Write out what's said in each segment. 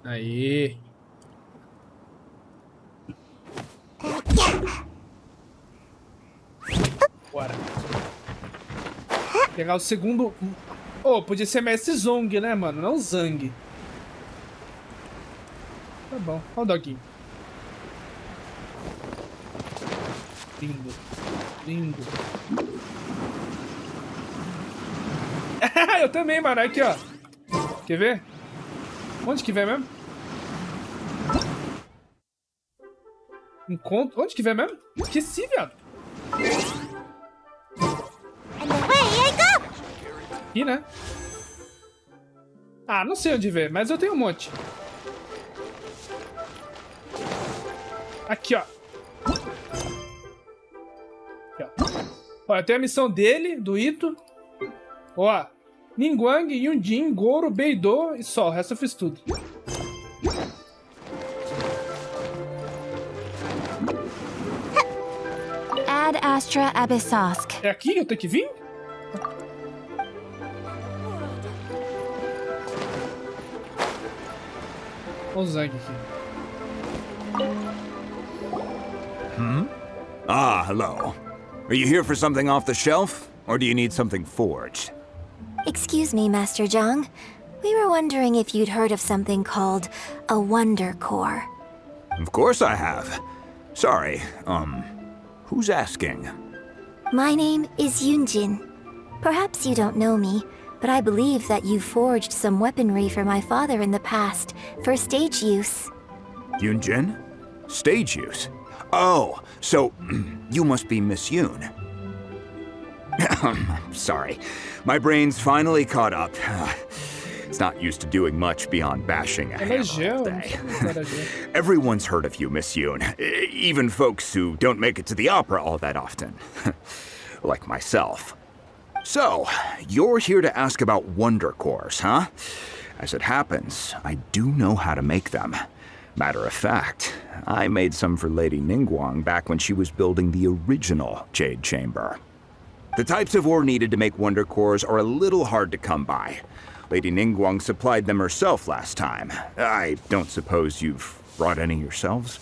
Aí. Bora. Pegar o segundo... Oh, podia ser Mestre Zong, né, mano? Não Zang. Tá bom. Olha o doguinho. Lindo. Lindo. Eu também, mano. Aqui, ó. Quer ver? Onde que vem mesmo? Encontro... Onde que vem mesmo? Esqueci, viado. Aqui, né? Ah, não sei onde ver, mas eu tenho um monte. Aqui, ó. Aqui, ó. Ó, eu tenho a missão dele, do Ito. Ó. Ningguang, Yunjin, Goro, Beidou e só. O resto eu fiz tudo. Ad Astra Abyssosk. É aqui que eu tenho que vir? Olha o Zang aqui. Ah, hello. Are you here for something off the shelf? Or do you need something forged? Excuse me, Master Zhang. We were wondering if you'd heard of something called a Wonder Core. Of course I have. Sorry, who's asking? My name is Yunjin. Perhaps you don't know me, but I believe that you forged some weaponry for my father in the past, for stage use. Yunjin? Stage use? Oh, so you must be Miss Yoon. Sorry, my brain's finally caught up. It's not used to doing much beyond bashing a hammer all day. Everyone's heard of you, Miss Yoon. Even folks who don't make it to the opera all that often. Like myself. So, you're here to ask about Wonder Cores, huh? As it happens, I do know how to make them. Matter of fact, I made some for Lady Ningguang back when she was building the original Jade Chamber. The types of ore needed to make Wonder Cores are a little hard to come by. Lady Ningguang supplied them herself last time. I don't suppose you've brought any yourselves?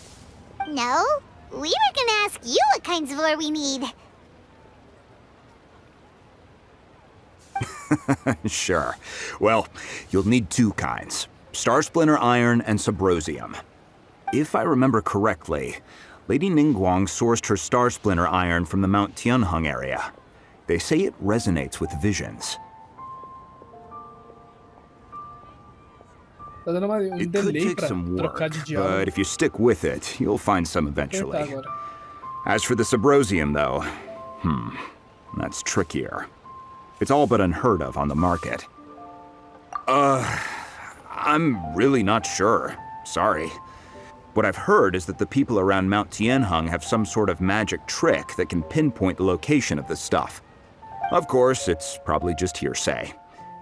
No, we were gonna ask you what kinds of ore we need. Sure. Well, you'll need two kinds. Star Splinter Iron and Subrosium. If I remember correctly, Lady Ningguang sourced her Star Splinter Iron from the Mount Tianheng area. They say it resonates with visions. Tá dando um It could delay take pra some work, trocar de but diálogo. if you stick with it, you'll find some Vou tentar eventually. agora. As for the Subrosium, though, that's trickier. It's all but unheard of on the market. I'm really not sure. Sorry. What I've heard is that the people around Mount Tianheng have some sort of magic trick that can pinpoint the location of the stuff. Of course, it's probably just hearsay.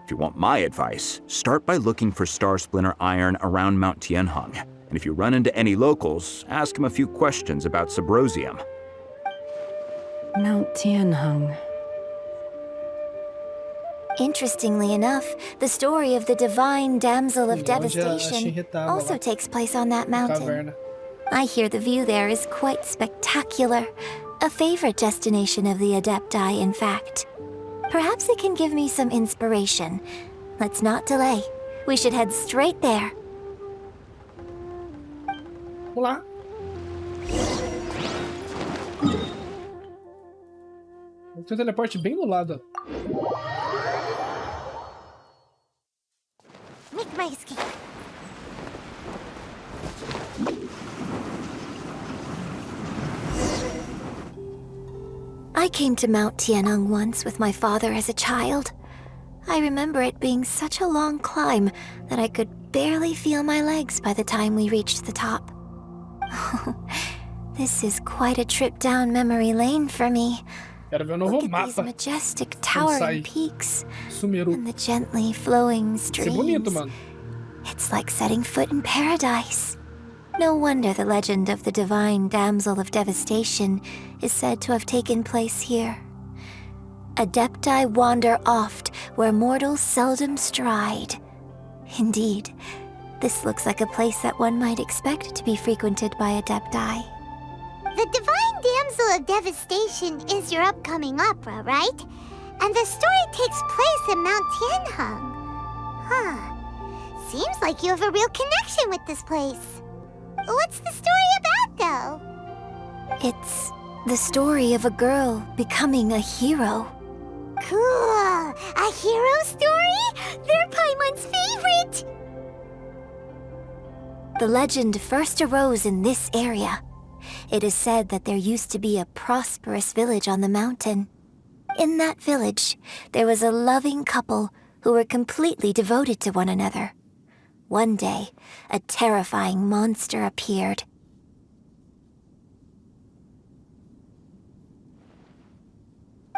If you want my advice, start by looking for Star Splinter Iron around Mount Tianheng. And if you run into any locals, ask them a few questions about Subrosium. Mount Tianheng. Interestingly enough, the story of the divine damsel of Onde a devastation Shinri tava also lá, takes place on that mountain. caverna. I hear the view there is quite spectacular. A favorite destination of the Adepti, in fact. Perhaps it can give me some inspiration. Let's not delay. We should head straight there. Vamos lá. Tem um teleporte bem do lado, ó. Make my escape. I came to Mount Tianheng once with my father as a child. I remember it being such a long climb that I could barely feel my legs by the time we reached the top. This is quite a trip down memory lane for me. Quero ver o Look novo at these mapa. majestic sai. towering peaks Sumeru. and the gently flowing Vai ser bonito, streams. mano. It's like setting foot in paradise. No wonder the legend of the divine damsel of devastation is said to have taken place here. Adepti wander oft where mortals seldom stride. Indeed, This looks like a place that one might expect to be frequented by Adepti. The Divine Damsel of Devastation is your upcoming opera, right? And the story takes place in Mount Tianheng. Huh. Seems like you have a real connection with this place. What's the story about, though? It's the story of a girl becoming a hero. Cool! A hero story? They're Paimon's favorite! The legend first arose in this area. It is said that there used to be a prosperous village on the mountain. In that village, there was a loving couple who were completely devoted to one another. One day, a terrifying monster appeared.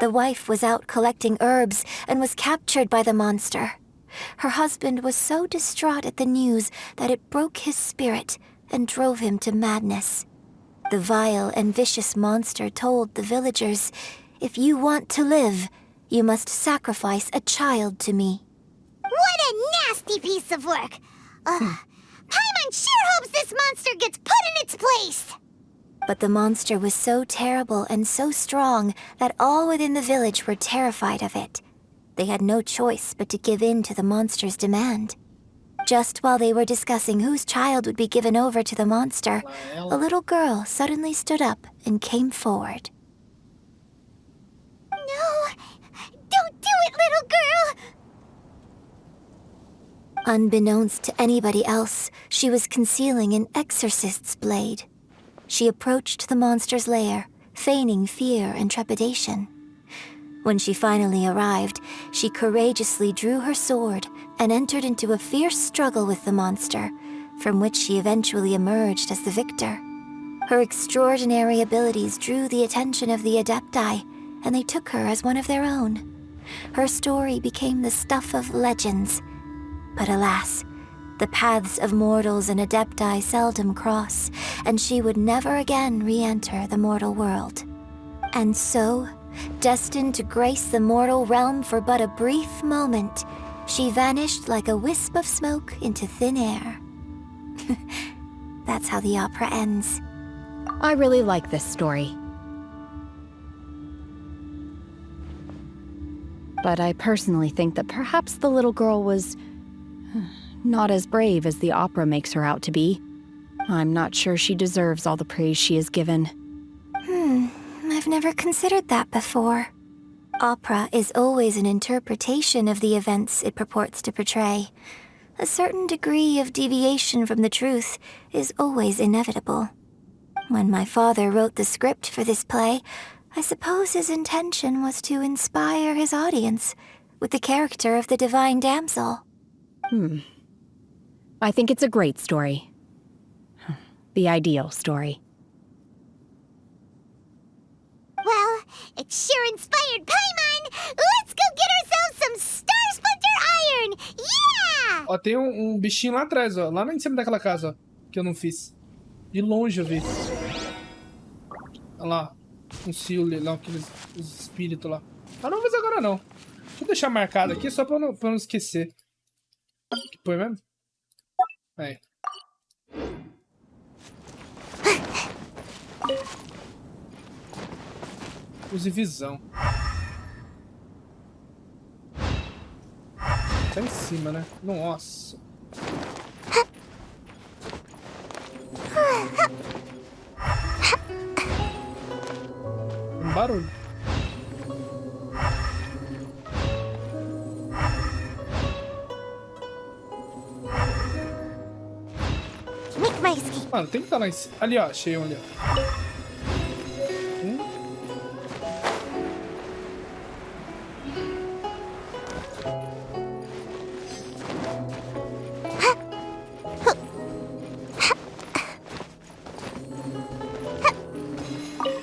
The wife was out collecting herbs and was captured by the monster. Her husband was so distraught at the news that it broke his spirit and drove him to madness. The vile and vicious monster told the villagers, "If you want to live, you must sacrifice a child to me." What a nasty piece of work! Paimon sure hopes this monster gets put in its place! But the monster was so terrible and so strong that all within the village were terrified of it. They had no choice but to give in to the monster's demand. Just while they were discussing whose child would be given over to the monster, a little girl suddenly stood up and came forward. No! Don't do it, little girl! Unbeknownst to anybody else, she was concealing an exorcist's blade. She approached the monster's lair, feigning fear and trepidation. When she finally arrived, she courageously drew her sword and entered into a fierce struggle with the monster, from which she eventually emerged as the victor. Her extraordinary abilities drew the attention of the Adepti, and they took her as one of their own. Her story became the stuff of legends. But alas, the paths of mortals and Adepti seldom cross, and she would never again re-enter the mortal world. And so, destined to grace the mortal realm for but a brief moment, she vanished like a wisp of smoke into thin air. That's how the opera ends. I really like this story. But I personally think that perhaps the little girl was not as brave as the opera makes her out to be. I'm not sure she deserves all the praise she is given. I've never considered that before. Opera is always an interpretation of the events it purports to portray. A certain degree of deviation from the truth is always inevitable. When my father wrote the script for this play, I suppose his intention was to inspire his audience with the character of the Divine Damsel. I think it's a great story. The ideal story. Well, it sure inspired Paimon! Let's go get ourselves some Star Splinter Iron! Yeah! Ó, tem um bichinho lá atrás, ó. Lá em cima daquela casa, ó. Que eu não fiz. De longe eu vi. Olha lá. Um Silly, lá, aqueles espíritos lá. Ah, não vou fazer agora não. Deixa eu deixar marcado aqui só pra eu não esquecer. Que foi mesmo? Aí. Use visão. Tá em cima, né? Nossa. Um barulho. Make my escape. Mano, tem que estar lá em cima. Ali, ó. Achei um ali, ó.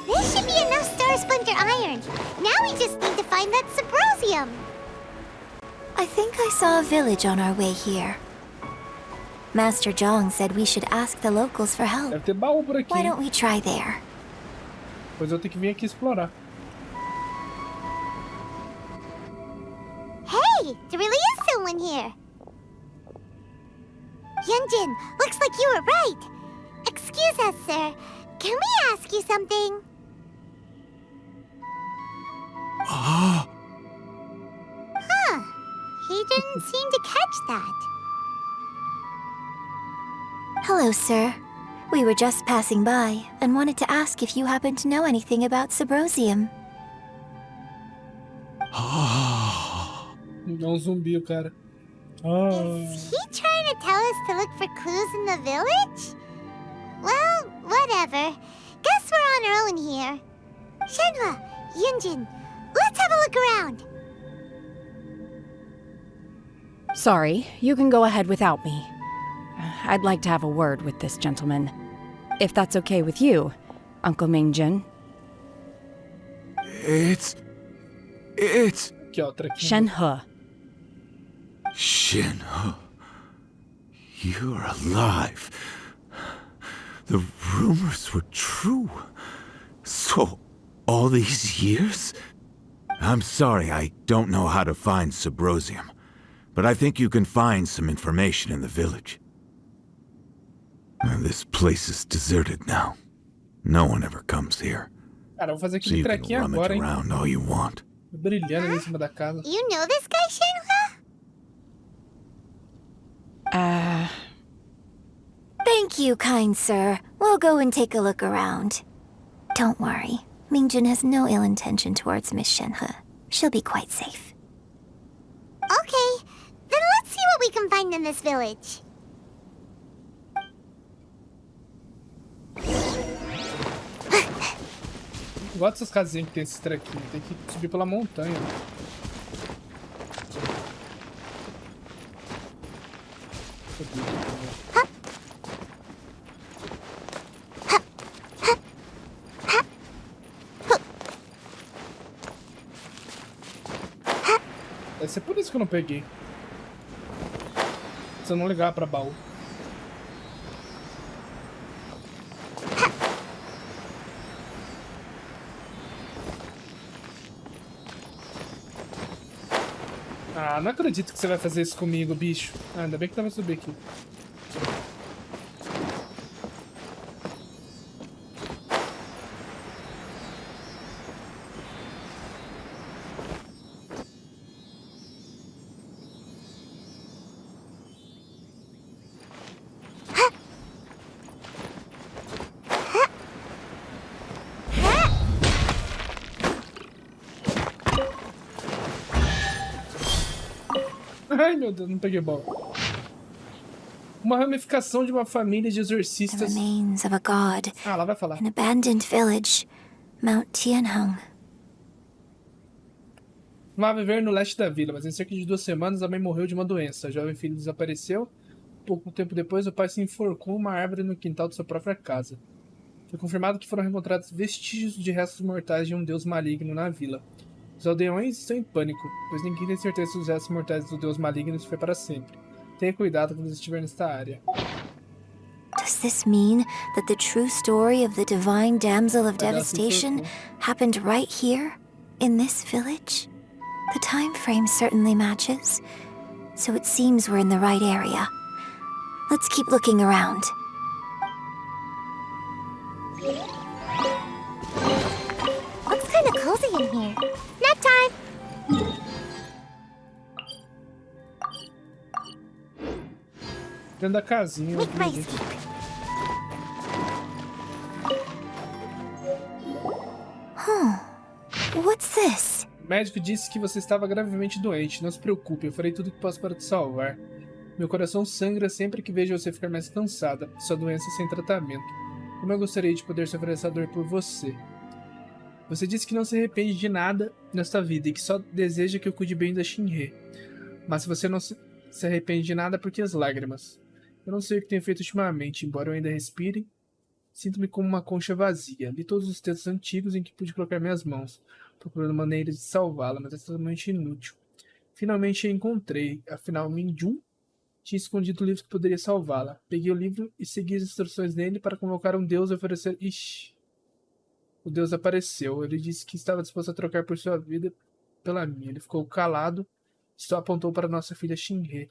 This should be enough Star Splinter Iron. Now we just need to find that Subrosium. I think I saw a village on our way here. Master Zhong said we should ask the locals for help. Deve ter baú por aqui. Why don't we try there? Pois eu tenho que vir aqui explorar. Hey, there really is someone here. Yunjin, looks like you were right. Excuse us, sir. Can we ask you something? Huh. He didn't seem to catch that. Hello, sir. We were just passing by and wanted to ask if you happen to know anything about Subrosium. Não zumbi o cara. Is he trying to tell us to look for clues in the village? Well, whatever. Guess we're on our own here. Shenhua, Yunjin, let's have a look around. Sorry, you can go ahead without me. I'd like to have a word with this gentleman. If that's okay with you, Uncle Mingjin. It's... Aqui, ó, trequinho. Shenhe. Shenhe. You're alive. The rumors were true. So, all these years? I'm sorry, I don't know how to find Subrosium. But I think you can find some information in the village. And this place is deserted now. No one ever comes here. Cara, eu vou fazer So aquele you can trequinho rummage agora, hein? around all you want. Brilhando ali em cima da casa. You know this guy, Shenhua? Thank you, kind sir. We'll go and take a look around. Don't worry. Mingjin has no ill intention towards Miss Shenhe. She'll be quite safe. Okay, then let's see what we can find in this village. Eu gosto dessas casinhas que tem esses trequinhos. Tem que subir pela montanha. Subir aqui, deve ser por isso que eu não peguei. Se eu não ligar pra baú. Ah, não acredito que você vai fazer isso comigo, bicho. Ah, ainda bem que dá pra subir aqui. Ai, meu Deus, não peguei bola. Uma ramificação de uma família de The exorcistas. remains of a god. Ah, lá vai falar. An abandoned village. Mount Tianheng. Vai viver no leste da vila, mas em cerca de 2 semanas a mãe morreu de uma doença. A jovem filha desapareceu. Pouco tempo depois, o pai se enforcou em uma árvore no quintal de sua própria casa. Foi confirmado que foram encontrados vestígios de restos mortais de um deus maligno na vila. Os aldeões estão em pânico, pois ninguém tem certeza se os restos mortais do deus maligno foi para sempre. Tenha cuidado quando estiver nesta área. Does this mean that the true story of the divine damsel of devastation happened right here, in this village? The time frame certainly matches, so it seems we're in the right area. Let's keep looking around. Looks kind of cozy in here. Nap time! Dentro da casinha. Make my escape. What's this? O médico disse que você estava gravemente doente. Não se preocupe, eu farei tudo o que posso para te salvar. Meu coração sangra sempre que vejo você ficar mais cansada. Sua doença sem tratamento. Como eu gostaria de poder sofrer essa dor por você. Você disse que não se arrepende de nada nesta vida e que só deseja que eu cuide bem da Shinhe. Mas se você não se arrepende de nada, por que as lágrimas? Eu não sei o que tenho feito ultimamente, embora eu ainda respire. Sinto-me como uma concha vazia. Li todos os textos antigos em que pude colocar minhas mãos, procurando maneiras de salvá-la, mas é totalmente inútil. Finalmente a encontrei. Afinal, Mingjun tinha escondido o livro que poderia salvá-la. Peguei o livro e segui as instruções nele para convocar um deus e oferecer... Ixi. O deus apareceu. Ele disse que estava disposto a trocar por sua vida pela minha. Ele ficou calado e só apontou para nossa filha Shinhe.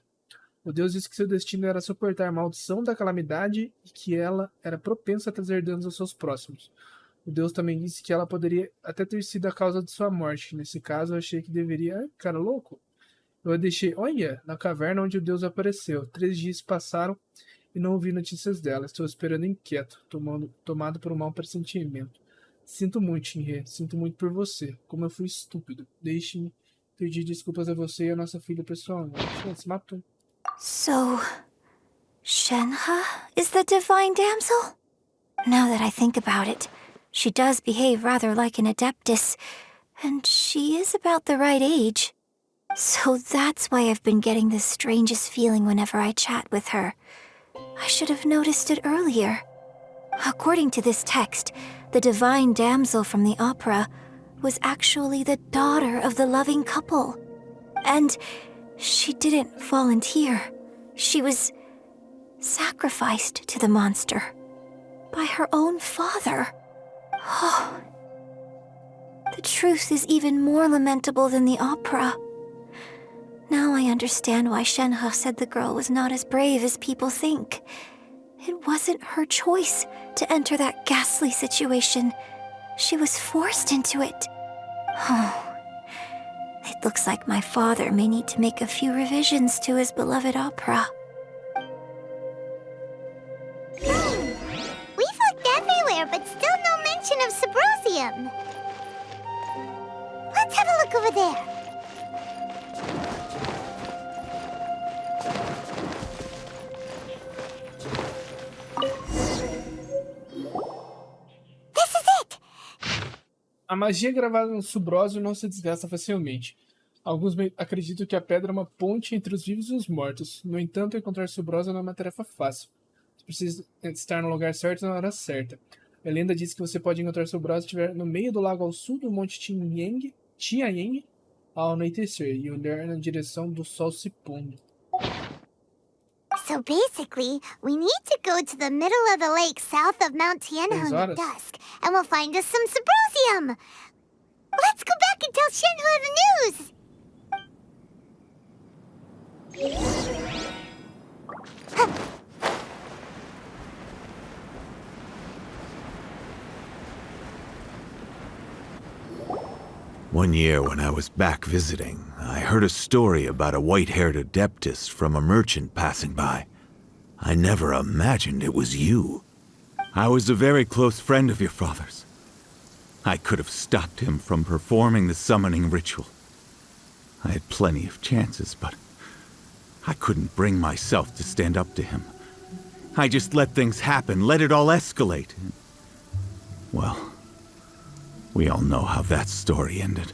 O Deus disse que seu destino era suportar a maldição da calamidade e que ela era propensa a trazer danos aos seus próximos. O Deus também disse que ela poderia até ter sido a causa de sua morte. Nesse caso, eu achei que deveria... Ai, cara louco. Eu a deixei, olha, na caverna onde o Deus apareceu. 3 dias passaram e não ouvi notícias dela. Estou esperando inquieto, tomado por um mau pressentimento. Sinto muito, Shinhe. Sinto muito por você. Como eu fui estúpido. Deixe-me pedir desculpas a você e a nossa filha pessoalmente. Ela se matou. So, Shenhe is the divine damsel? Now that I think about it, she does behave rather like an adeptus, and she is about the right age. So that's why I've been getting the strangest feeling whenever I chat with her. I should have noticed it earlier. According to this text, the divine damsel from the opera was actually the daughter of the loving couple. And she didn't volunteer. She was sacrificed to the monster by her own father. Oh, the truth is even more lamentable than the opera. Now I understand why Shenhe said the girl was not as brave as people think. It wasn't her choice to enter that ghastly situation. She was forced into it. Oh, it looks like my father may need to make a few revisions to his beloved opera. We've looked everywhere, but still no mention of Subrosium. Let's have a look over there. This is it! A magia gravada no subrósio não se desgasta facilmente. Alguns acreditam que a pedra é uma ponte entre os vivos e os mortos. No entanto, encontrar subrósio não é uma tarefa fácil. Você precisa estar no lugar certo na hora certa. A lenda diz que você pode encontrar subrósio se estiver no meio do lago ao sul do monte Tianyang ao anoitecer e olhar na direção do sol se pondo. So basically, we need to go to the middle of the lake south of Mount Tianheng at dusk, and we'll find us some Subrosium. Let's go back and tell Shenhe the news! One year when I was back visiting, I heard a story about a white-haired adeptus from a merchant passing by. I never imagined it was you. I was a very close friend of your father's. I could have stopped him from performing the summoning ritual. I had plenty of chances, but I couldn't bring myself to stand up to him. I just let things happen, let it all escalate. Well, we all know how that story ended.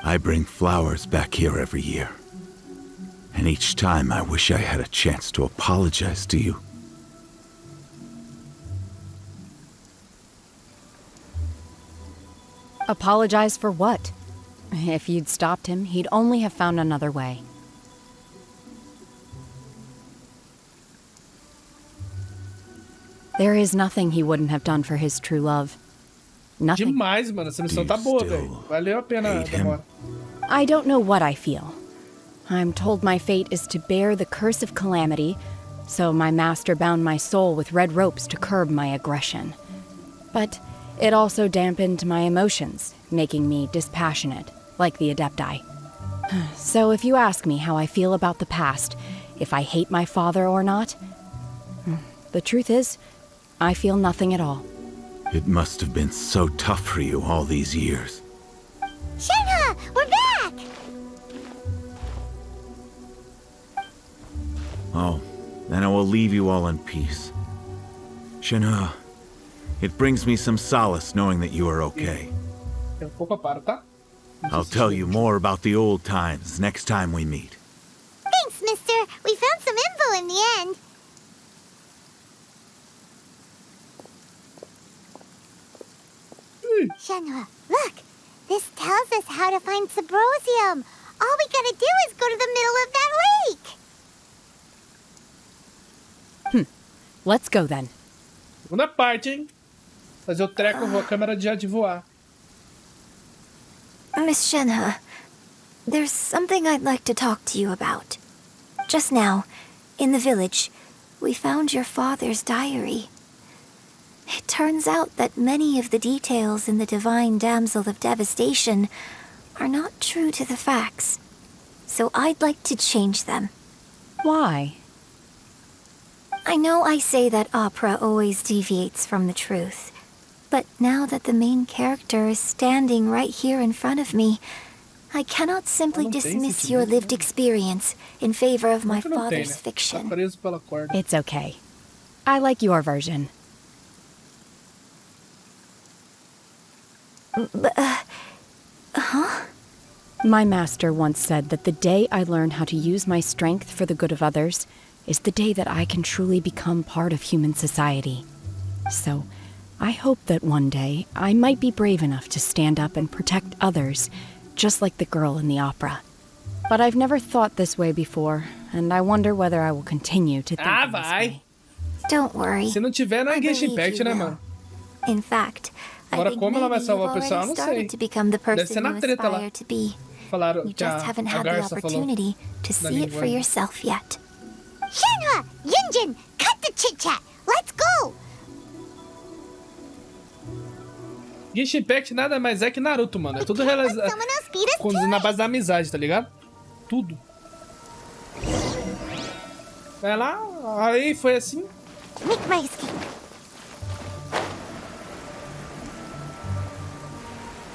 I bring flowers back here every year. And each time I wish I had a chance to apologize to you. Apologize for what? If you'd stopped him, he'd only have found another way. There is nothing he wouldn't have done for his true love. Nothing. Demais, mano. Essa missão tá boa, velho. Valeu a pena a demora. I don't know what I feel. I'm told my fate is to bear the curse of calamity, so my master bound my soul with red ropes to curb my aggression. But it also dampened my emotions, making me dispassionate, like the Adepti. So if you ask me how I feel about the past, if I hate my father or not, the truth is, I feel nothing at all. It must have been so tough for you all these years. Shenhe, we're back! Oh, then I will leave you all in peace. Shenhe, it brings me some solace knowing that you are okay. I'll tell you more about the old times next time we meet. Thanks, mister. We found some info in the end. Shenhe, look! This tells us how to find Subrosium. All we gotta do is go to the middle of that lake. Let's go then. Segunda parte, hein? Fazer o treco, a câmera de voar. Miss Shenhe, there's something I'd like to talk to you about. Just now, in the village, we found your father's diary. It turns out that many of the details in the Divine Damsel of Devastation are not true to the facts. So I'd like to change them. Why? I know I say that opera always deviates from the truth, but now that the main character is standing right here in front of me, I cannot simply dismiss your lived experience in favor of my father's fiction. It's okay. I like your version. My master once said that the day I learn how to use my strength for the good of others is the day that I can truly become part of human society. So, I hope that one day I might be brave enough to stand up and protect others, just like the girl in the opera. But I've never thought this way before, and I wonder whether I will continue to think in this way. Don't worry. Se não tiver, não é Genshin Impact, né, mano? In fact, Agora, como ela vai salvar o pessoal, eu não sei. to become the person Deve ser na you treta lá. aspire to be. Falaram You que just haven't had the Garça falou. opportunity to see it for língua. yourself yet. Shenhua, Yunjin, cut the chit-chat. Let's go. Genshin Impact nada mais é que Naruto, mano. É tudo realizado Someone else beat us to na it. base da amizade, tá ligado? Tudo. Vai lá, aí foi assim. Make my escape.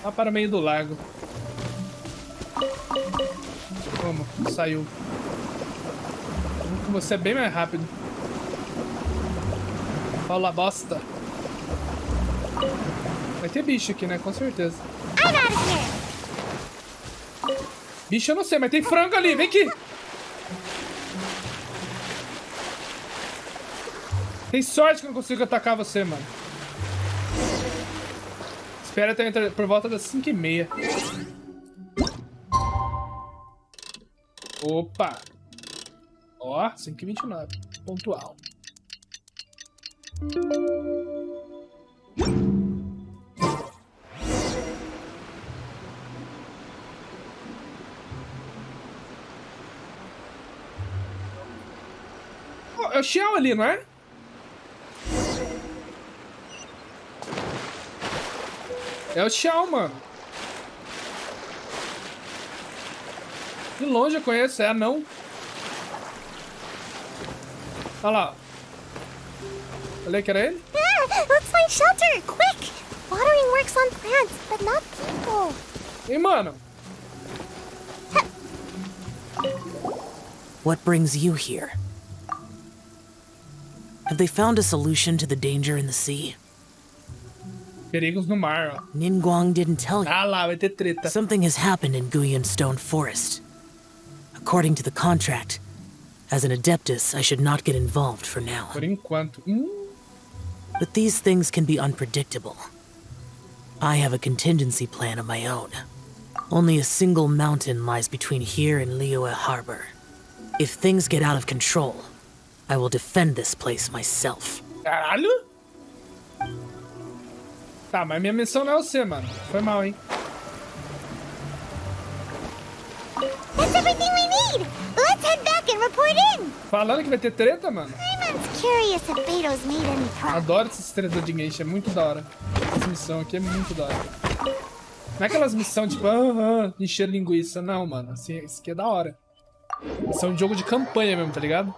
Lá para o meio do lago. Como? Saiu. Você é bem mais rápido. Fala bosta. Vai ter bicho aqui, né? Com certeza. I'm out of here. Bicho eu não sei, mas tem frango ali. Vem aqui. Tem sorte que eu não consigo atacar você, mano. Espera até entrar por volta das 5h30. Opa! Ó, 5h29. Pontual. Oh, é o Xiao ali, não é? É o Xiao, mano. De longe eu conheço, é anão. Olha lá. Falei que era ele? Let's find shelter, quick. Watering works on plants, but not people. Ei, mano. What brings you here? Have they found a solution to the danger in the sea? Perigos no mar, ó. Ningguang didn't tell you. Ah lá, vai ter treta. Something has happened in Guyan Stone Forest. According to the contract, as an Adeptus, I should not get involved for now. Por enquanto. But these things can be unpredictable. I have a contingency plan of my own. Only a single mountain lies between here and Liyue Harbor. If things get out of control, I will defend this place myself. Caralho? Tá, mas minha missão não é você, mano. Foi mal, hein? That's everything we need. Let's head back and report in. Falando que vai ter treta, mano. I'm curious if Beto's made any progress. Adoro esses tretas de Genshin, é muito da hora. Essa missão aqui é muito da hora. Não é aquelas missões tipo, encher linguiça. Não, mano. Assim, isso aqui é da hora. Missão de jogo de campanha mesmo, tá ligado?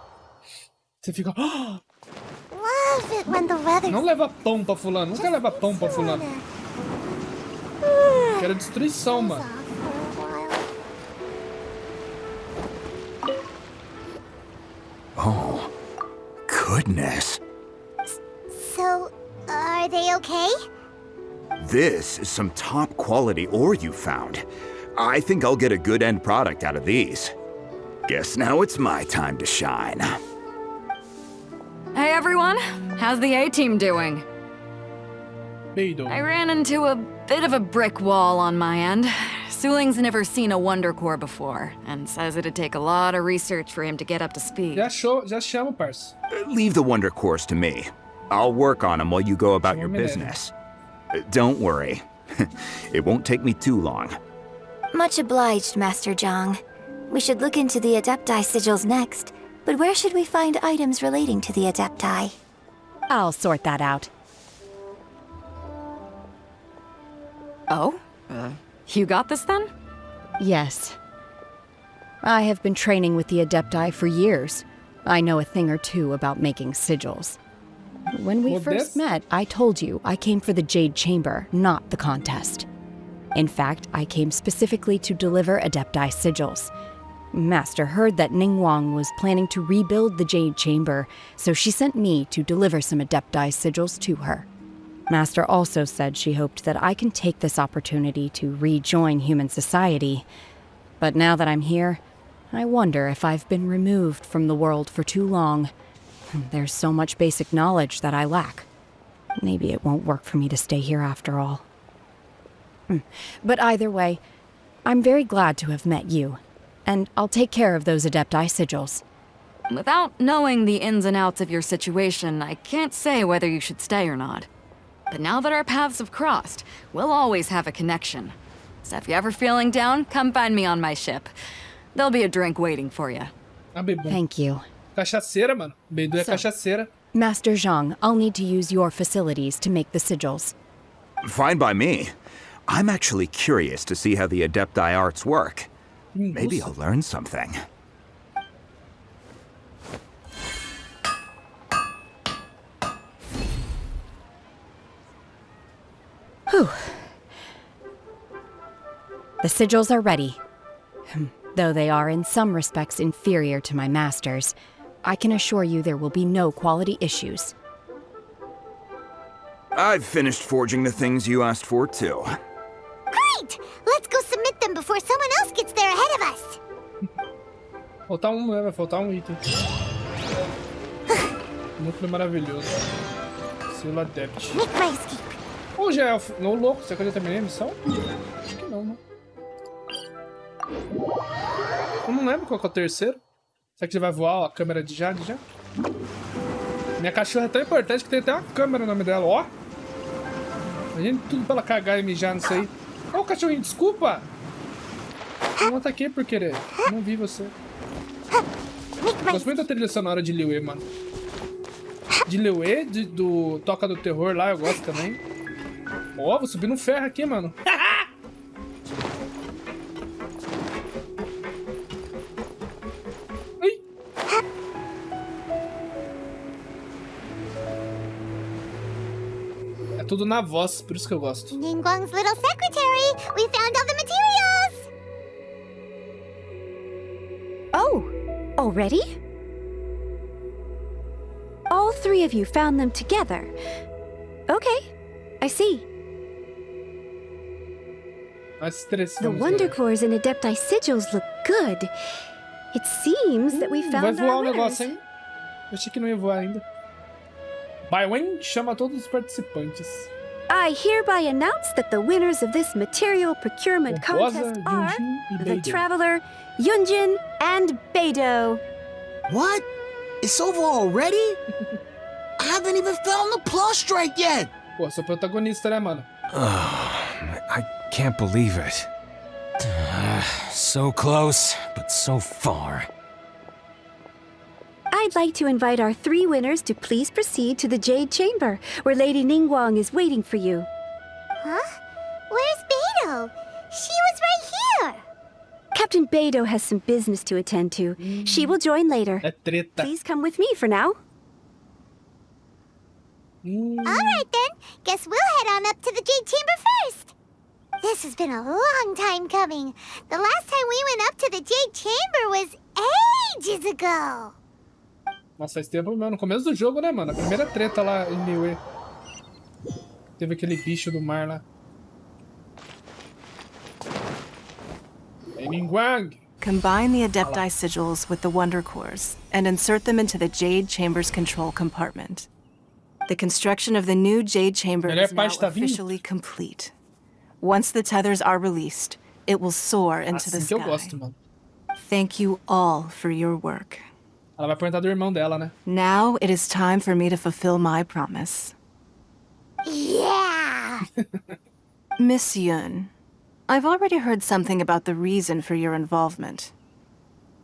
Você fica... Love it when the weather. Não leva pão pra fulano. Nunca leva pão pra fulano. Quero destruição, mano. Oh, goodness. So, are they okay? This is some top quality ore you found. I think I'll get a good end product out of these. Guess now it's my time to shine. Hey everyone, how's the A-team doing? Beidou. I ran into a bit of a brick wall on my end. Suling's never seen a Wonder Core before, and says it'd take a lot of research for him to get up to speed. Já chama, parça. Leave the Wonder Cores to me. I'll work on them while you go about your Chama business. Don't worry. It won't take me too long. Much obliged, Master Zhang. We should look into the Adepti sigils next. But where should we find items relating to the Adepti? I'll sort that out. Oh? You got this then? Yes. I have been training with the Adepti for years. I know a thing or two about making sigils. When we first met, I told you I came for the Jade Chamber, not the contest. In fact, I came specifically to deliver Adepti sigils. Master heard that Ningguang was planning to rebuild the Jade Chamber, so she sent me to deliver some Adepti sigils to her. Master also said she hoped that I can take this opportunity to rejoin human society. But now that I'm here, I wonder if I've been removed from the world for too long. There's so much basic knowledge that I lack. Maybe it won't work for me to stay here after all. But either way, I'm very glad to have met you, and I'll take care of those Adepti sigils. Without knowing the ins and outs of your situation, I can't say whether you should stay or not. But now that our paths have crossed, we'll always have a connection. So if you're ever feeling down, come find me on my ship. There'll be a drink waiting for you. Thank you. Cachaceira, mano. Beidou é cachaceira. Master Zhang, I'll need to use your facilities to make the sigils. Fine by me. I'm actually curious to see how the Adepti arts work. Maybe I'll learn something. Whew. The sigils are ready. Though they are in some respects inferior to my master's, I can assure you there will be no quality issues. I've finished forging the things you asked for, too. Great! Let's go submit them before someone else gets there ahead of us. Vai faltar item. Núcleo maravilhoso. Selo Adept. Make my escape. Ô, já é o louco, será que eu já terminei a missão? Acho que não, né? Eu não lembro qual que é o terceiro. Será que ele vai voar a câmera de Jade já? Minha cachorra é tão importante que tem até uma câmera no nome dela, ó. Imagina tudo pra ela cagar e mijar nisso aí. Ô, cachorrinho, desculpa! Eu não ataquei por querer. Não vi você. Gosto muito da trilha sonora de Liyue, mano. De Liyue, do Toca do Terror lá, eu gosto também. Ó, vou subir no ferro aqui, mano. É tudo na voz, por isso que eu gosto. Ningguang's little secretary! We found all the materials! Oh, already? All three of you found them together. Okay, I see. The Wonder Cores and Adepti sigils look good. It seems that we Vai found voar our o winners. negócio, hein? Eu achei que não ia voar ainda. Baiwen chama todos os participantes. I hereby announce that the winners of this material procurement Bosa, contest are Yunjin e the Beidou. Traveler, Yunjin, and Beidou. What? It's over already? I haven't even found the plus strike yet! Pô, sou protagonista, né, mano? I can't believe it. So close, but so far. I'd like to invite our three winners to please proceed to the Jade Chamber, where Lady Ningguang is waiting for you. Huh? Where's Beidou? She was right here! Captain Beidou has some business to attend to. She will join later. É treta. Please come with me for now. Alright then, guess we'll head on up to the Jade Chamber first. This has been a long time coming. The last time we went up to the Jade Chamber was ages ago. Nossa, faz tempo, mano. No começo do jogo, né, mano? A primeira treta lá em Liyue. Teve aquele bicho do mar lá. Hey, Ningguang! Combine the Adepti sigils with the Wonder Cores and insert them into the Jade Chamber's control compartment. The construction of the new Jade Chamber is now officially complete. Once the tethers are released, it will soar into the Assim que eu sky. gosto, mano. Thank you all for your work. Ela vai perguntar do irmão dela, né? Now it is time for me to fulfill my promise. Yeah! Miss Yun, I've already heard something about the reason for your involvement.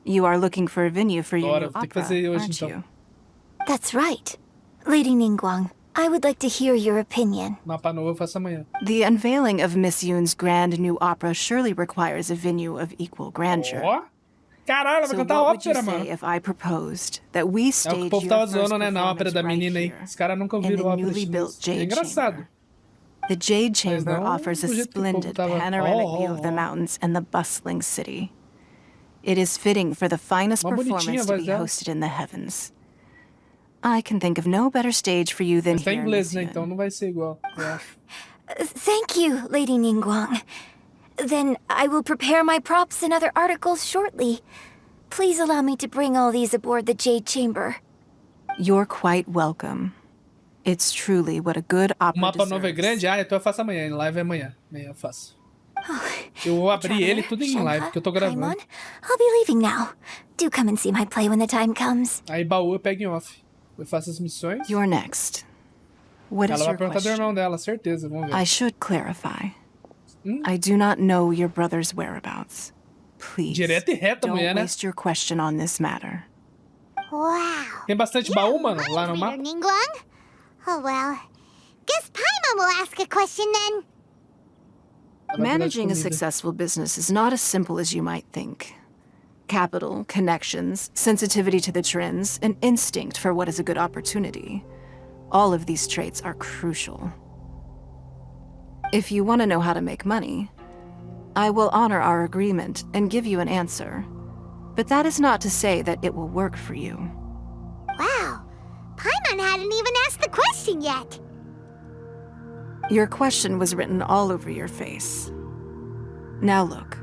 You are looking for a venue for your new Tem que opera, fazer hoje, aren't então. you? That's right. Lady Ningguang, I would like to hear your opinion. Mapa novo eu faço amanhã. The unveiling of Miss Yoon's grand new opera surely requires a venue of equal grandeur. Ó! Caralho, ela vai So cantar what would you ópera, mano. say if I proposed that we É o que stage o povo your tava first zoando, né, na ópera performance da right menina aí. here Os caras nunca in ouviram the ópera newly built chinesa. É Jade engraçado. Chamber? The Jade Chamber não, offers a do jeito que o povo splendid tava- panoramic view of the mountains and the bustling city. It is fitting for the finest Mó bonitinha a performance to voz be dela. hosted in the heavens. I can think of no better stage for you than Mas tá em here, inglês, Miss né? Yoon. Então não vai ser igual, eu acho. Thank you, Lady Ningguang. Then I will prepare my props and other articles shortly. Please allow me to bring all these aboard the Jade Chamber. You're quite welcome. It's truly what a good O opera mapa novo é deserves. grande? Ah, então eu faço amanhã. Em live é amanhã. Amanhã eu faço. Eu vou abrir ele tudo em live, porque eu tô gravando. Paimon, I'll be leaving now. Do come and see my play when the time comes. Aí baú eu pego em off. Eu faço as missões. You're next. What is Ela vai your perguntar do question? irmão dela, certeza. Vamos ver. I should clarify. I do not know your brother's whereabouts. Please, Direto e reto, don't mulher, né? waste your question on this matter. Wow. Tem bastante baú, mano, lá no Reader mapa. Ningguang. Oh well. Guess Paimon will ask a question then. Managing a successful business is not as simple as you might think. Capital, connections, sensitivity to the trends, and instinct for what is a good opportunity. All of these traits are crucial. If you want to know how to make money, I will honor our agreement and give you an answer. But that is not to say that it will work for you. Wow. Paimon hadn't even asked the question yet. Your question was written all over your face. Now look,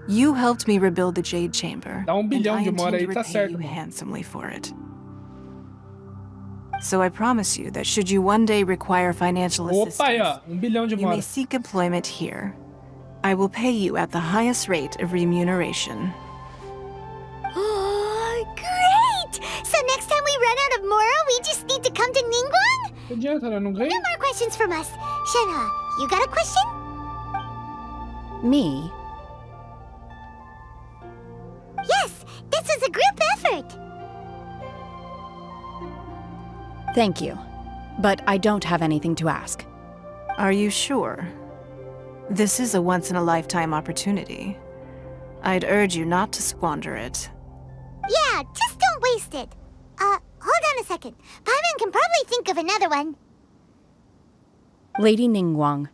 you helped me rebuild the Jade Chamber, Dá and bilhão I de uma hora intend aí, to tá repay certo, you mano. handsomely for it. So I promise you that should you one day require financial assistance, Opa, aí, ó. Bilhão de you uma may hora. seek employment here. I will pay you at the highest rate of remuneration. Oh, great! So next time we run out of Moro, we just need to come to Ningguang? Não adianta, né? Não ganha. No more questions from us. Shenhe, you got a question? Me? Yes, this is a group effort. Thank you. But I don't have anything to ask. Are you sure? This is a once-in-a-lifetime opportunity. I'd urge you not to squander it. Yeah, just don't waste it. Hold on a second. Paimon can probably think of another one. Lady Ningguang,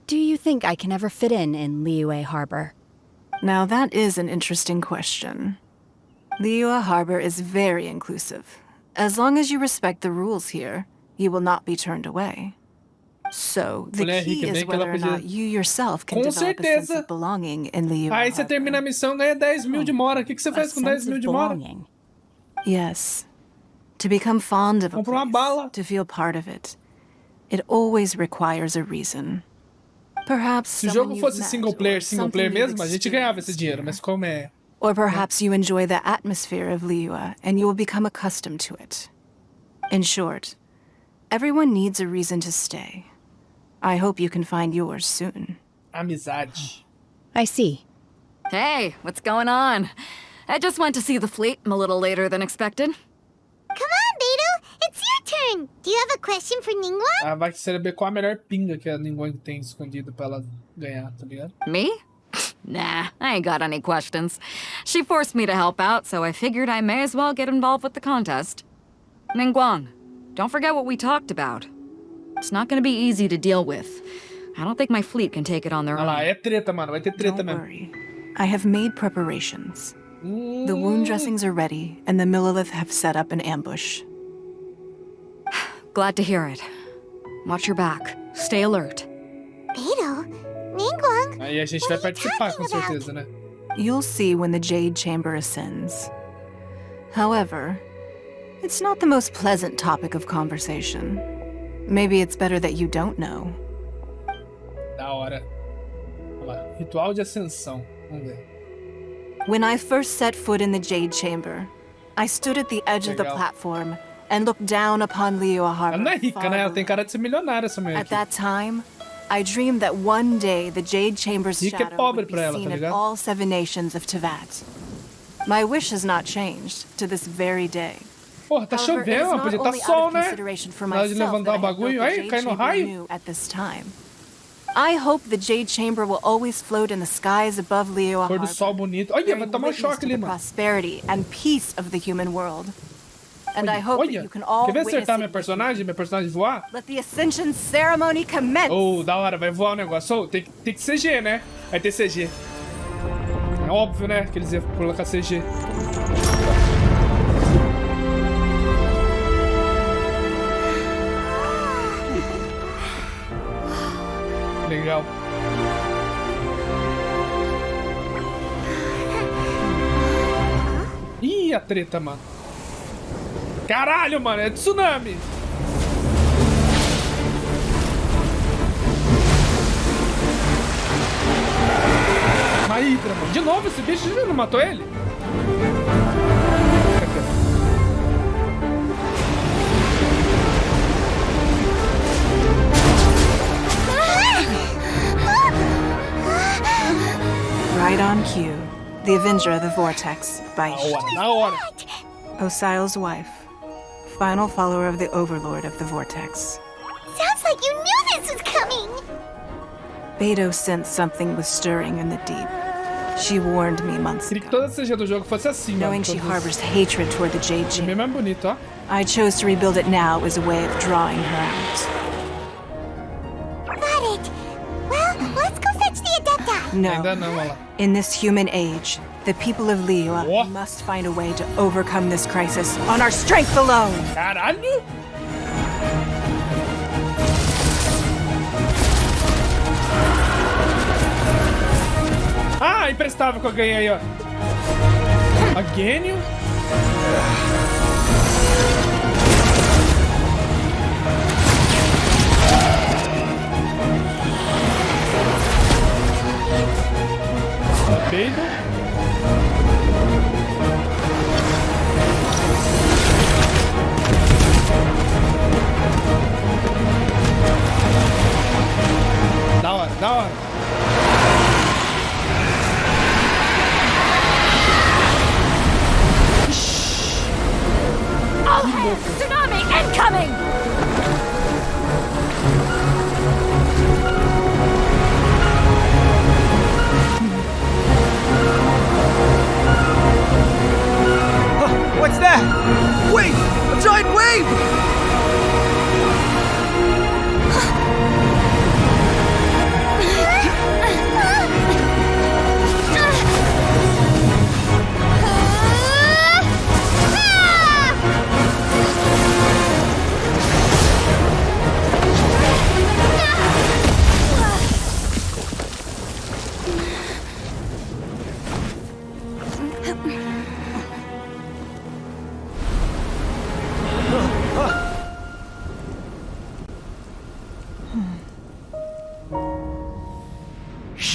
do you think I can ever fit in Liyue Harbor? Now that is an interesting question. Liyue Harbor is very inclusive. As long as you respect the rules here, you will not be turned away. So, the Mulher key rica, is bem que ela whether or not podia- you yourself can Com develop a sense certeza. of belonging in Liyue Aí você Harbor. termina a missão, ganha 10 mil de mora. O que você faz A com 10 sense mil of de mora? belonging. Yes. To become fond of a Compra uma place, bala. to feel part of it, it always requires a reason. Perhaps Se o someone jogo you've fosse met single or player something you've mesmo, a gente ganhava esse experienced dinheiro. here. Mas como é... Or perhaps you enjoy the atmosphere of Liyue and you will become accustomed to it. In short, everyone needs a reason to stay. I hope you can find yours soon. Amizade. I see. Hey, what's going on? I just went to see the fleet a little later than expected. Come on, Beidou. It's your turn. Do you have a question for Ningguang? Ah, vai saber qual a melhor pinga que a Ningguang tem escondida pra ela ganhar, tá ligado? Me? Nah, I ain't got any questions. She forced me to help out, so I figured I may as well get involved with the contest. Ningguang, don't forget what we talked about. It's not gonna be easy to deal with. I don't think my fleet can take it on their Olha lá, own. é treta, mano. Vai ter treta Don't mesmo. worry. I have made preparations. The wound dressings are ready, and the Millilith have set up an ambush. Glad to hear it. Watch your back. Stay alert. Beidou, Ningguang. Aí a gente vai participar, com certeza, né? You'll see when the Jade Chamber ascends. However, it's not the most pleasant topic of conversation. Maybe it's better that you don't know. Da hora. Olha lá, ritual de ascensão. Vamos ver. When I first set foot in the Jade Chamber, I stood at the edge of the Legal. platform and looked down upon Liyue Harbor. Ela não é rica, far né? Ela below. tem cara de ser milionária, essa mulher At aqui. that time, I dreamed that one day the Jade Chamber's Rica é shadow pobre would be pra ela, seen tá in ligado? all 7 nations of Tevat. My wish has not changed to this very day. Porra, tá chovendo, podia tá sol, né? Na hora de levantar o bagulho, aí cai no raio. At this time. I hope the Jade Chamber will always float in the skies above Liyue Pôr do sol bonito. Olha, vai tomar um choque ali, mano. Prosperity and peace of the human world. And I hope that you can all quer ver witness acertar minha personagem voar? Let the ascension ceremony commence. Oh, da hora, vai voar o negócio. Oh, tem que CG, né? Vai ter CG. É óbvio, né? Que eles iam colocar CG. Legal. Ih, a treta, mano. Caralho, mano, é tsunami. Uma hidra, mano. De novo esse bicho, já não matou ele? Right on cue. The Avenger of the Vortex, Baish. Na hora. Osial's wife. Final follower of the Overlord of the Vortex. Sounds like you knew this was coming! Beidou sensed something was stirring in the deep. She warned me months Queria que toda a CG do jogo fosse assim, mano. Knowing she harbors hatred toward the Jade Chamber. É mais bonito, ó. I chose to rebuild it now as a way of drawing her out. Got it! Well, let's go fetch the Adepti! No. Ainda não, olha lá. In this human age, the people of Liyue must find a way to overcome this crisis on our strength alone! Caralho! Ah, imprestável que eu ganhei aí, ó. A Gênio. Peido. Da hora, da hora. All hands! Tsunami incoming! What's that? Wait! A giant wave!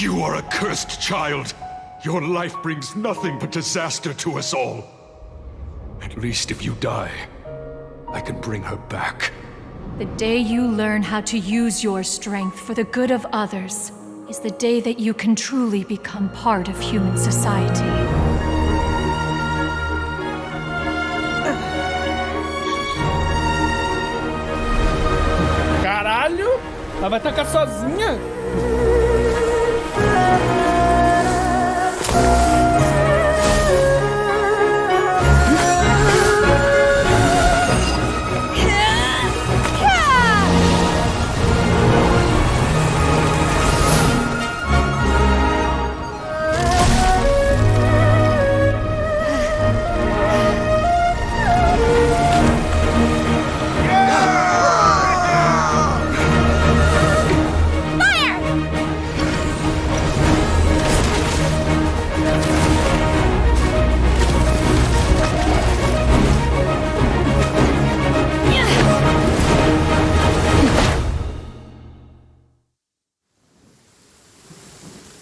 You are a cursed child. Your life brings nothing but disaster to us all. At least if you die, I can bring her back. The day you learn how to use your strength for the good of others is the day that you can truly become part of human society. Caralho! Ela vai tacar sozinha?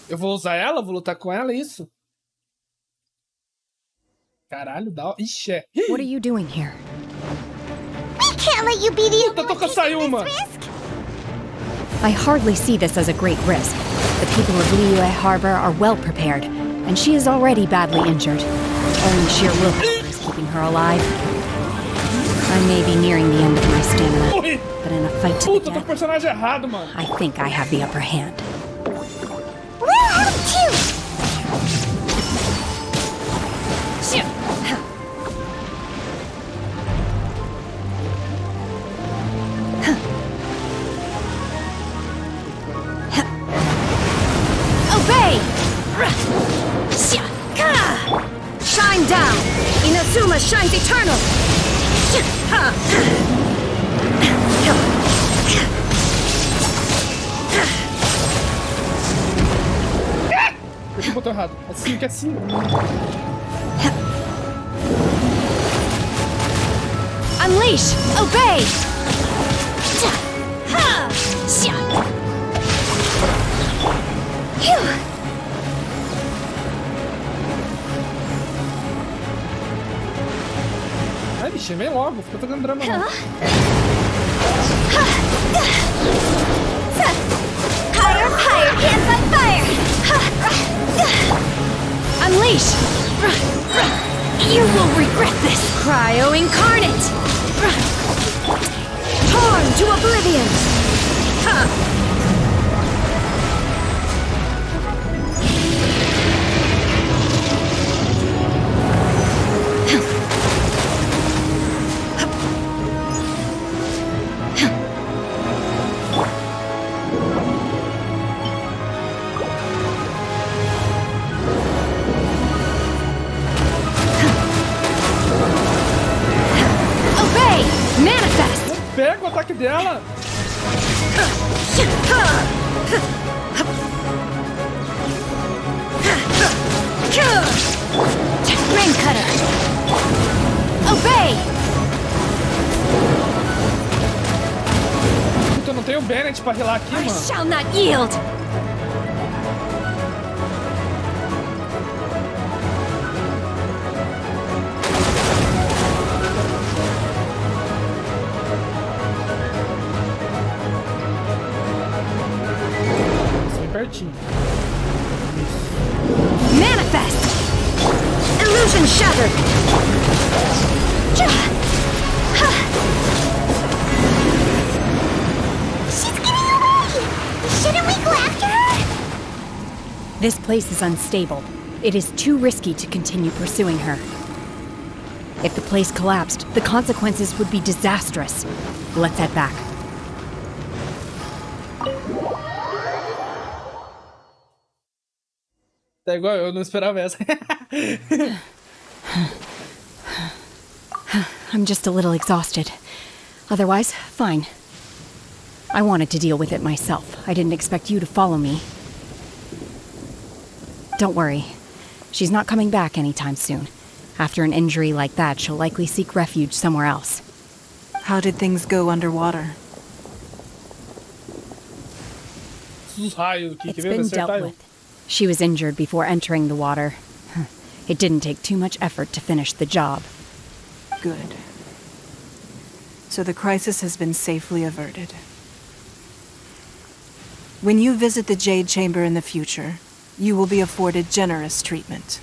Eu vou usar ela? Vou lutar com ela, é isso? Caralho, dá... Ixi, é... What are you doing here? We can't let you be the only one taking this risk! I hardly see this as a great risk. The people of Liyue Harbor are well prepared, and she is already badly injured. Only sheer willpower is keeping her alive. I may be nearing the end of my stamina, but in a fight to the death, I think I have the upper hand. We're out too! Obey! Shine down! Inazuma shines eternal! Eu botou errado. É 5, é 5. Unleash! Obey! Ai, bichinho, vem logo. Fica tocando drama não. Higher, higher, can't fight fire! Unleash! You will regret this! Cryo incarnate! Torn to oblivion! Pega o ataque dela! Rain Cutter! Obey! Puta, eu não tenho o Bennett pra rilar aqui, mano. I shall not yield! Pertinho. Manifest! Illusion shattered! She's getting away! Shouldn't we go after her? This place is unstable. It is too risky to continue pursuing her. If the place collapsed, the consequences would be disastrous. Let's head back. Tá igual eu, não esperava essa. I'm just a little exhausted. Otherwise, fine. I wanted to deal with it myself. I didn't expect you to follow me. Don't worry. She's not coming back anytime soon. After an injury like that, she'll likely seek refuge somewhere else. How did things go underwater? It's been dealt with. She was injured before entering the water. It didn't take too much effort to finish the job. Good. So the crisis has been safely averted. When you visit the Jade Chamber in the future, you will be afforded generous treatment.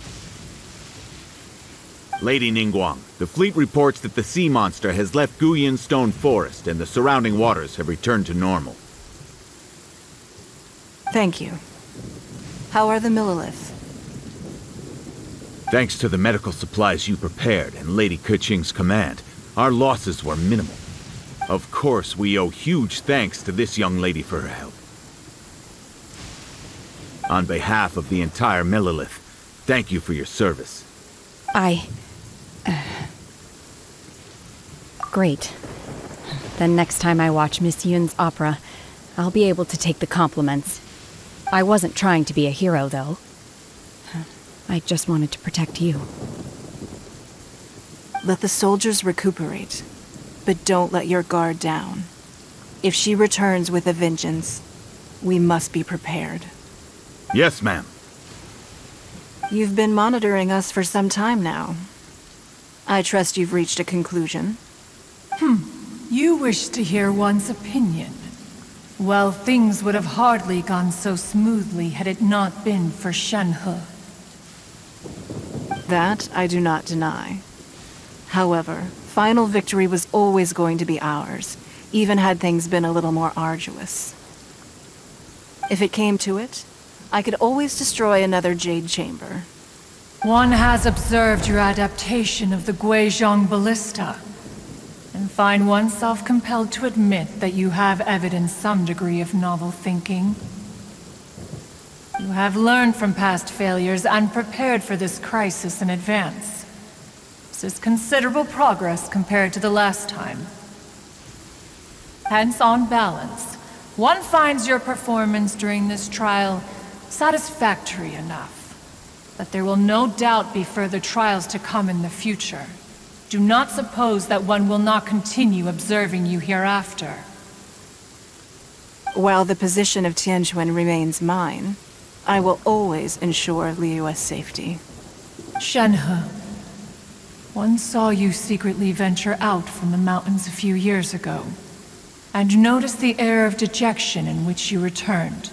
Lady Ningguang, the fleet reports that the sea monster has left Guyan Stone Forest and the surrounding waters have returned to normal. Thank you. How are the Millilith? Thanks to the medical supplies you prepared and Lady Keqing's command, our losses were minimal. Of course, we owe huge thanks to this young lady for her help. On behalf of the entire Millilith, thank you for your service. Great. Then next time I watch Miss Yun's opera, I'll be able to take the compliments. I wasn't trying to be a hero, though. I just wanted to protect you. Let the soldiers recuperate, but don't let your guard down. If she returns with a vengeance, we must be prepared. Yes, ma'am. You've been monitoring us for some time now. I trust you've reached a conclusion. You wish to hear one's opinion. Well, things would have hardly gone so smoothly had it not been for Shenhe. That I do not deny. However, final victory was always going to be ours, even had things been a little more arduous. If it came to it, I could always destroy another Jade Chamber. One has observed your adaptation of the Guizhong Ballista, and find oneself compelled to admit that you have evidenced some degree of novel thinking. You have learned from past failures and prepared for this crisis in advance. This is considerable progress compared to the last time. Hence, on balance, one finds your performance during this trial satisfactory enough. But there will no doubt be further trials to come in the future. Do not suppose that one will not continue observing you hereafter. While the position of Tianquan remains mine, I will always ensure Liyue's safety. Shenhe, one saw you secretly venture out from the mountains a few years ago, and noticed the air of dejection in which you returned.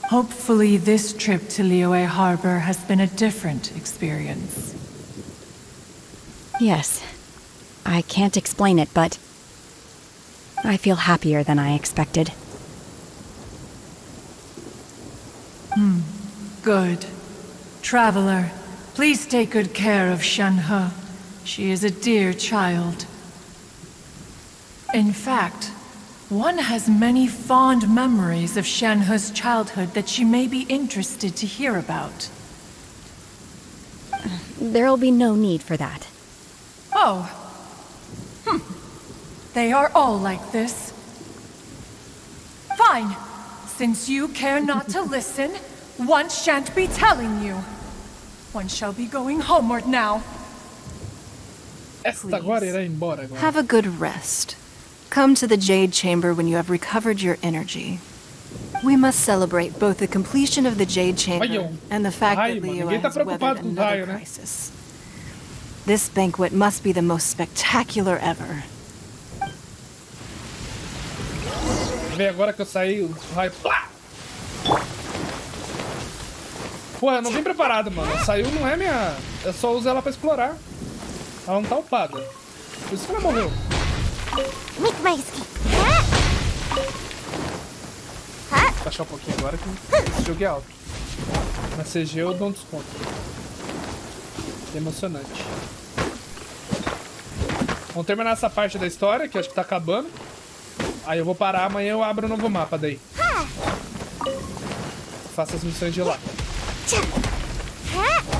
Hopefully this trip to Liyue Harbor has been a different experience. Yes. I can't explain it, but I feel happier than I expected. Good. Traveler, please take good care of Shenhe. She is a dear child. In fact, one has many fond memories of Shenhe's childhood that she may be interested to hear about. There'll be no need for that. Oh. They are all like this. Fine. Since you care not to listen, one shan't be telling you. One shall be going homeward now. Esta agora irá embora agora. Have a good rest. Come to the Jade Chamber when you have recovered your energy. We must celebrate both the completion of the Jade Chamber and the fact that Liyue has weathered another crisis. This banquet must be the most spectacular ever. Vê, agora que eu saí, o raio... Pô, eu não vim preparado, mano. Saiu não é minha... Eu só uso ela pra explorar. Ela não tá upada. Por isso que ela morreu. Make my escape. Vou baixar um pouquinho agora que esse jogo é alto. Na CG eu dou um desconto. É emocionante. Vamos terminar essa parte da história, que acho que tá acabando. Aí eu vou parar, amanhã eu abro um novo mapa daí. Faço as missões de lá.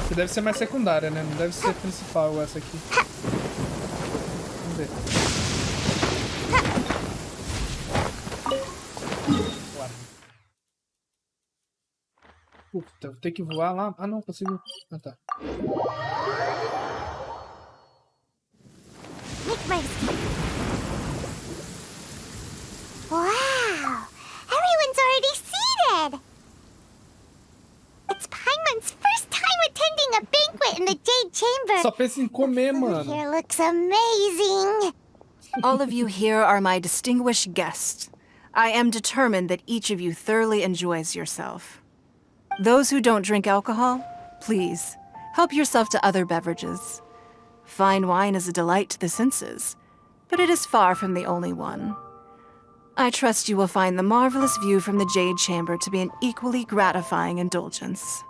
Que deve ser mais secundária, né? Não deve ser principal essa aqui. Vamos ver. Bora. Puta, vou ter que voar lá. Ah, não, consigo. Ah, tá. Wow! Everyone's already seated! It's Paimon's first time attending a banquet in the Jade Chamber. Só pensa em comer, mano. Here looks amazing. All of you here are my distinguished guests. I am determined that each of you thoroughly enjoys yourself. Those who don't drink alcohol, please, help yourself to other beverages. Fine wine is a delight to the senses, but it is far from the only one. I trust you will find the marvelous view from the Jade Chamber to be an equally gratifying indulgence.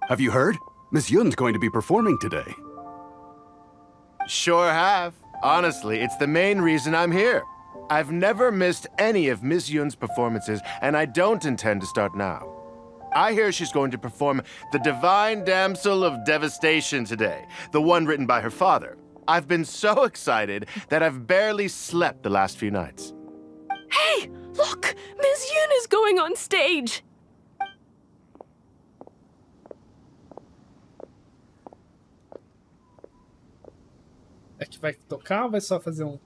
Have you heard? Miss Yun's going to be performing today. Sure have. Honestly, it's the main reason I'm here. I've never missed any of Miss Yun's performances, and I don't intend to start now. I hear she's going to perform The Divine Damsel of Devastation today, the one written by her father. I've been so excited that I've barely slept the last few nights. Hey, look! Miss Yun is going on stage! É que vai tocar ou vai só fazer um...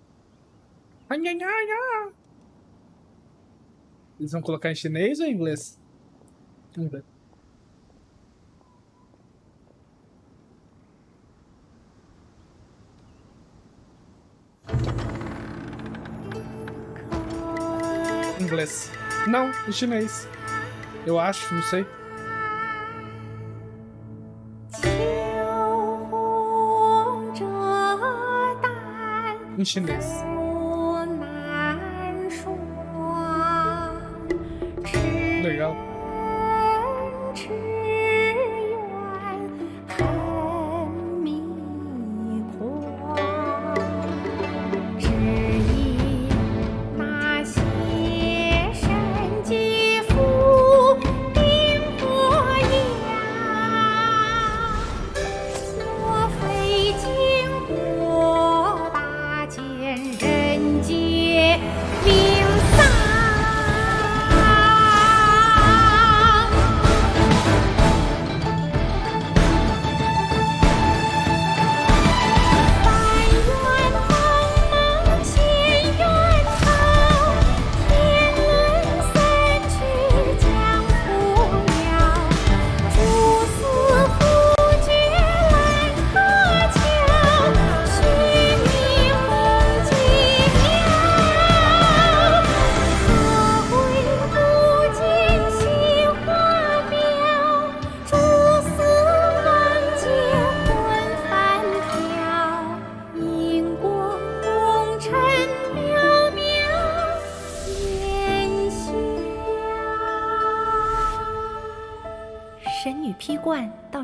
Eles vão colocar em chinês ou em inglês? Vamos ver. Inglês. Não, em chinês. Eu acho, não sei. Em chinês. Legal.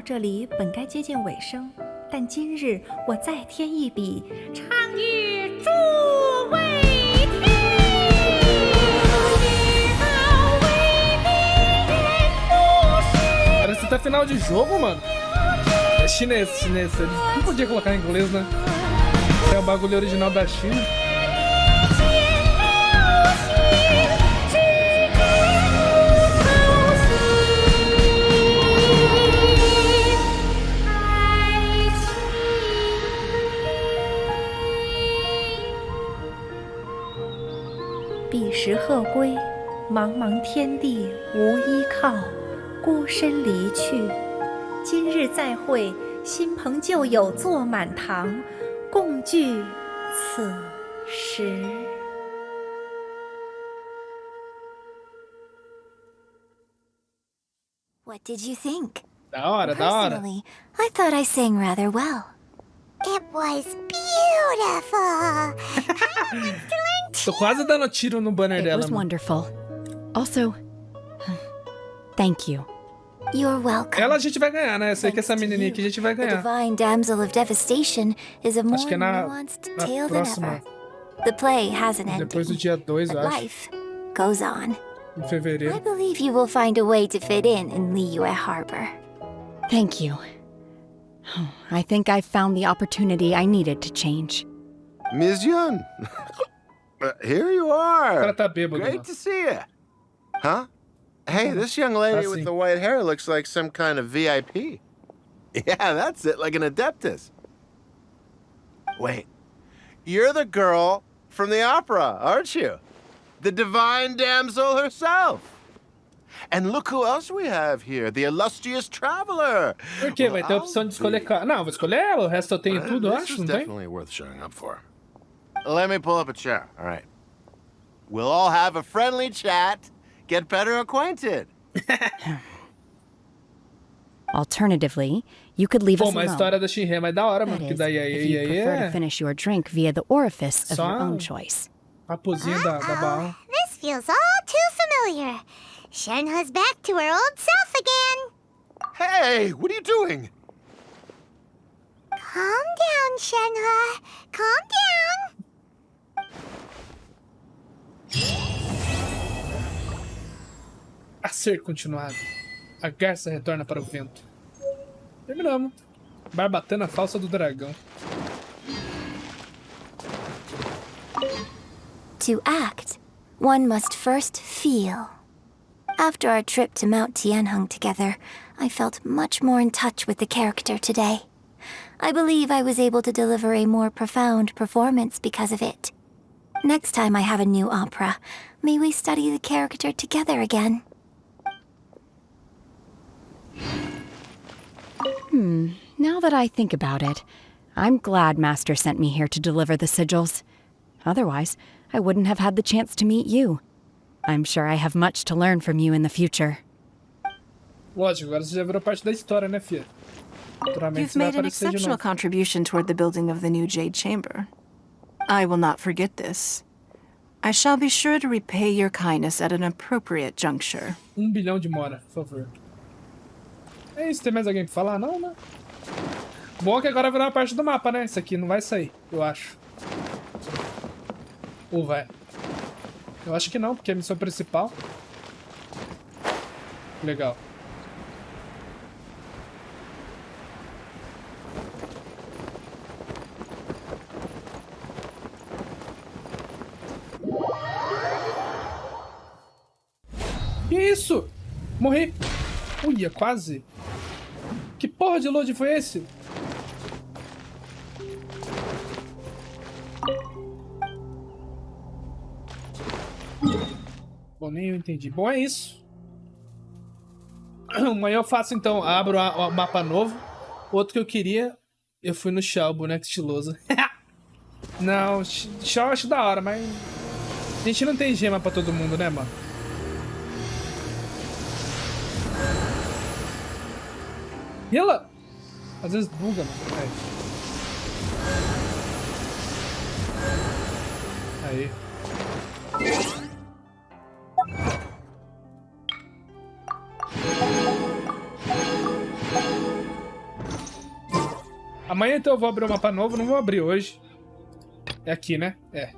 这里本该接近尾声，但今日我再添一笔，唱与诸位听。Parece até final de jogo, mano. É chinês. Não podia colocar em inglês, né? É o bagulho original da China.彼时鹤归，茫茫天地无依靠，孤身离去。今日再会，新朋旧友坐满堂，共聚此时。What did you think? Da hora. Personally, I thought I sang rather well. It was beautiful. Tô quase dando tiro no banner dela. It was wonderful. Also, thank you. You're welcome. Ela a gente vai ganhar, né? Eu sei que essa menininha aqui a gente vai The ganhar. Divine Damsel of Devastation is a more Acho que é na nuanced tale than próxima. ever. The play has an ending. Depois do dia 2, eu but acho. life goes on. Em fevereiro. I believe you will find a way to fit in Liyue Harbor. Thank you. I think I've found the opportunity I needed to change. Ms. Yun, here you are. Great to see you. Huh? Hey, this young lady with the white hair looks like some kind of VIP. Yeah, that's it, like an Adeptus. Wait, you're the girl from the opera, aren't you? The divine damsel herself. And look who else we have here, the illustrious traveler. Por quê? Vai ter a opção de escolher... Não, vou escolher ela, o resto eu tenho tudo, eu acho, não tem? Definitely worth showing up for. Let me pull up a chair, all right. We'll all have a friendly chat, get better acquainted. Alternatively, you could leave us alone. Pô, mas a história da Shinra é mais da hora, mano, porque daí if you prefer to finish your drink via the orifice of your own choice. A pozinha da Baal. This feels all too familiar. Shenhe's back to her old self again. Hey, what are you doing? Calm down, Shenhe. Calm down. A ser continuado. A garça retorna para o vento. Terminamos. Barbatana falsa do dragão. To act, one must first feel. After our trip to Mount Tianheng together, I felt much more in touch with the character today. I believe I was able to deliver a more profound performance because of it. Next time I have a new opera, may we study the character together again. Now that I think about it, I'm glad Master sent me here to deliver the sigils. Otherwise, I wouldn't have had the chance to meet you. I'm sure I have much to learn from you in the future. Lógico, agora você já virou parte da história, né, filha? You've made an exceptional contribution toward the building of the new Jade Chamber. I will not forget this. I shall be sure to repay your kindness at an appropriate juncture. 1 bilhão de mora, por favor. É isso, tem mais alguém pra falar? Não, né? Bom que agora virou uma parte do mapa, né? Isso aqui não vai sair, eu acho. Ou vai? Eu acho que não, porque é a missão principal. Legal. Que isso? Morri. Uia, quase. Que porra de load foi esse? Bom, nem eu entendi. Bom, é isso. Amanhã eu faço, então. Abro o mapa novo. Outro que eu queria... Eu fui no Shaw, boneco estiloso. Não, Shaw eu acho da hora, mas... A gente não tem gema pra todo mundo, né, mano? E ela... Às vezes buga, mano. Aí. Amanhã então eu vou abrir um mapa novo, não vou abrir hoje. É aqui, né? É.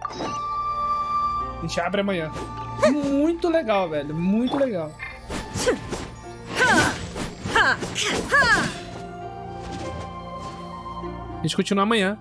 A gente abre amanhã. Muito legal, velho. Muito legal. A gente continua amanhã.